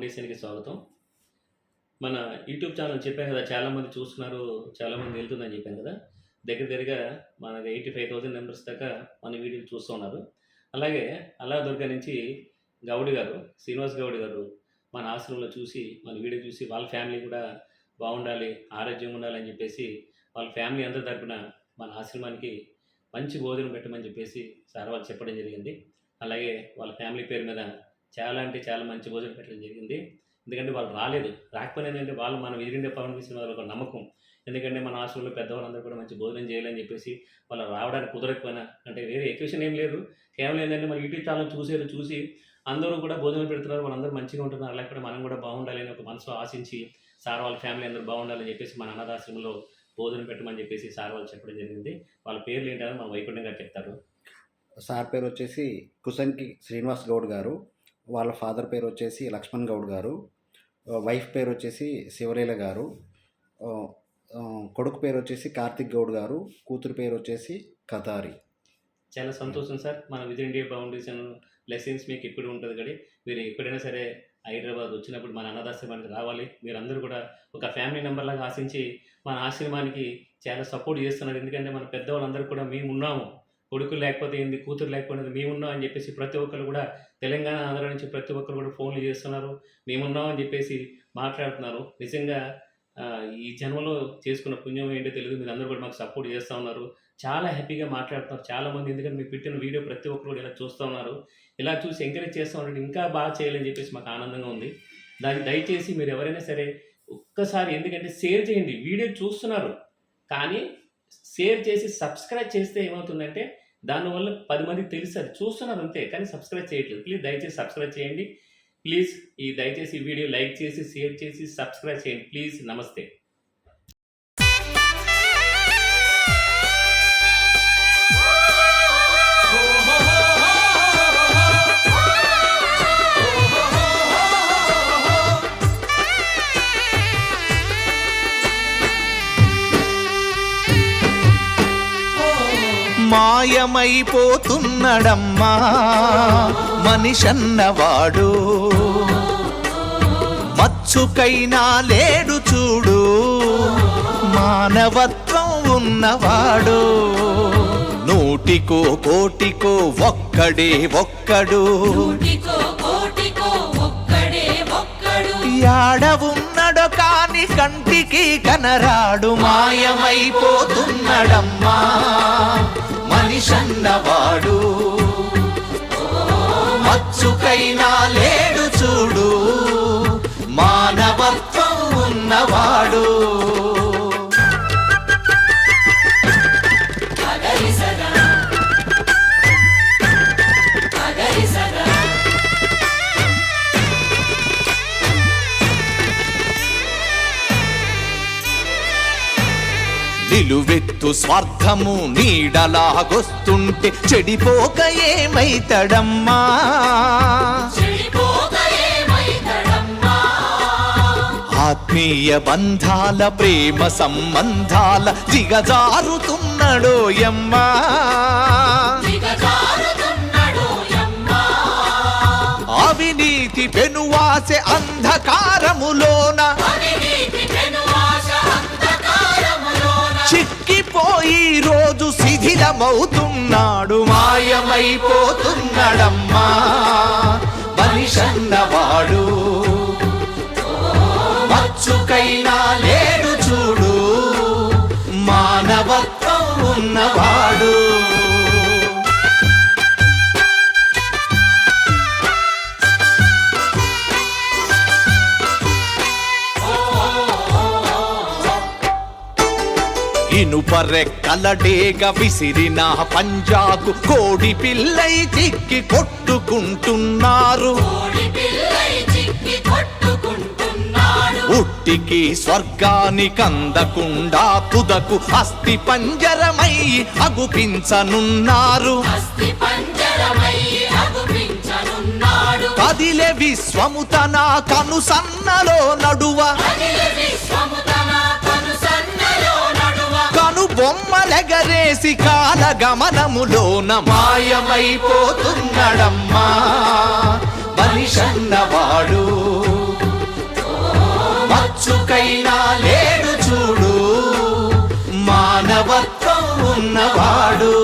ఫౌండేషన్కి స్వాగతం. మన యూట్యూబ్ ఛానల్ చెప్పాను కదా, చాలామంది చూస్తున్నారు, చాలామంది వెళ్తుందని చెప్పాను కదా. దగ్గర దగ్గరగా మనకి 85,000 మెంబర్స్ దాకా మన వీడియోలు చూస్తూ ఉన్నారు. అలాగే దుర్గా నుంచి గౌడ్ గారు, శ్రీనివాస్ గౌడ్ గారు మన ఆశ్రమంలో చూసి, మన వీడియో చూసి వాళ్ళ ఫ్యామిలీ కూడా బాగుండాలి, ఆరోగ్యంగా ఉండాలని చెప్పేసి వాళ్ళ ఫ్యామిలీ అందరి తరపున మన ఆశ్రమానికి మంచి భోజనం పెట్టమని చెప్పేసి సార్ వాళ్ళు చెప్పడం జరిగింది. అలాగే వాళ్ళ ఫ్యామిలీ పేరు మీద చాలా అంటే చాలా మంచి భోజనం పెట్టడం జరిగింది. ఎందుకంటే వాళ్ళు రాకపోయినా ఏంటంటే వాళ్ళు మన విజిటింగ్ ఫౌండేషన్ వాళ్ళ ఒక నమ్మకం. ఎందుకంటే మన హాస్టల్లో పెద్దవాళ్ళందరూ కూడా మంచి భోజనం చేయాలని చెప్పేసి వాళ్ళు రావడానికి కుదరకపోయినా, అంటే వేరే ఎక్వేషన్ ఏం లేదు, కేవలం ఏంటంటే మన యూట్యూబ్ ఛానల్ చూసి అందరూ కూడా భోజనం పెడుతున్నారు, వాళ్ళందరూ మంచిగా ఉంటున్నారు, అలాగే కూడా మనం కూడా బాగుండాలి అని ఒక మనసులో ఆశించి సార్ వాళ్ళ ఫ్యామిలీ అందరూ బాగుండాలని చెప్పేసి మన అనాథాశ్రమంలో భోజనం పెట్టమని చెప్పేసి సార్ వాళ్ళు చెప్పడం జరిగింది. వాళ్ళ పేర్లు ఏంటని మన వైకుంఠం గారు చెప్తారు. సార్ పేరు వచ్చేసి కుసంకి శ్రీనివాస్ గౌడ్ గారు, వాళ్ళ ఫాదర్ పేరు వచ్చేసి లక్ష్మణ్ గౌడ్ గారు, వైఫ్ పేరు వచ్చేసి శివలీల గారు, కొడుకు పేరు వచ్చేసి కార్తిక్ గౌడ్ గారు, కూతురు పేరు వచ్చేసి కతారి. చాలా సంతోషం సార్. మన విజయ్ ఇండియా ఫౌండేషన్ లెసన్స్ మీకు ఎప్పుడు ఉంటుంది కానీ మీరు ఎప్పుడైనా సరే హైదరాబాద్ వచ్చినప్పుడు మన అనాథాశ్రమానికి రావాలి. మీరందరూ కూడా ఒక ఫ్యామిలీ మెంబర్లాగా ఆశించి మన ఆశ్రమానికి చాలా సపోర్ట్ చేస్తున్నారు. ఎందుకంటే మన పెద్దవాళ్ళందరూ కూడా మేము ఉన్నాము, కొడుకులు లేకపోతే ఏంది, కూతురు లేకపోతే మేమున్నాం అని చెప్పేసి ప్రతి ఒక్కరు కూడా తెలంగాణ ఆంధ్ర నుంచి ప్రతి ఒక్కరు కూడా ఫోన్లు చేస్తున్నారు, మేమున్నాం అని చెప్పేసి మాట్లాడుతున్నారు. నిజంగా ఈ జన్మలో చేసుకున్న పుణ్యం ఏంటో తెలియదు, మీరు అందరూ కూడా మాకు సపోర్ట్ చేస్తూ ఉన్నారు, చాలా హ్యాపీగా మాట్లాడుతున్నారు చాలామంది. ఎందుకంటే మీరు పెట్టిన వీడియో ప్రతి ఒక్కరు కూడా ఇలా చూస్తూ ఉన్నారు, ఇలా చూసి ఎంకరేజ్ చేస్తూ ఉంటే ఇంకా బాగా చేయాలని చెప్పేసి మాకు ఆనందంగా ఉంది. దాన్ని దయచేసి మీరు ఎవరైనా సరే ఒక్కసారి, ఎందుకంటే షేర్ చేయండి. వీడియో చూస్తున్నారు కానీ షేర్ చేసి సబ్స్క్రైబ్ చేస్తే ఏమవుతుందంటే దానివల్ల 10 మందికి తెలుస్తుంది, చూస్తున్నారు అంతే కానీ సబ్స్క్రైబ్ చేయట్లేదు. ప్లీజ్ దయచేసి సబ్స్క్రైబ్ చేయండి. ప్లీజ్ దయచేసి ఈ వీడియో లైక్ చేసి షేర్ చేసి సబ్స్క్రైబ్ చేయండి ప్లీజ్. నమస్తే. మాయమైపోతున్నడమ్మా మనిషన్నవాడు, మచ్చుకైనా లేడు చూడు, మానవత్వం ఉన్నవాడు. నూటికో కోటికో ఒక్కడే ఒక్కడు, యాడ ఉన్నడో కాని కంటికి కనరాడు. మాయమైపోతున్నడమ్మా మనిషన్నవాడు, మచ్చుకైనా లేడు చూడు, మానవత్వం ఉన్నవాడు. నిలువెత్తు స్వార్థము నీడలాగొస్తుంటే చెడిపోక ఏమైతడమ్మా, ఆత్మీయ బంధాల ప్రేమ సంబంధాల దిగజారుతున్నడోయమ్మా. అవినీతి పెనువాసె అంధకారములోన చిక్కిపోయి రోజు శిథిలమవుతున్నాడు. మాయమైపోతున్నాడమ్మా మనిషన్నవాడు, మచ్చుకైనా లేడు చూడు, మానవత్వం ఉన్నవాడు. ఇనుపరెక్కలడేగ విసిరిన పంజాకు కోడి పిల్లై చిక్కి కొట్టుకుంటున్నారు. ఉట్టికి స్వర్గానికందకుండా తుదకు అస్థి పంజరమై అగుపించనున్నారు. కదిలే విశ్వము తన కనుసన్నలో నడువ, కను బొమ్మలెగరేసి కాల గమనములోన మాయమైపోతున్నడమ్మా మనిషన్నవాడు. మచ్చుకైనా లేడు చూడు మానవత్వం ఉన్నవాడు.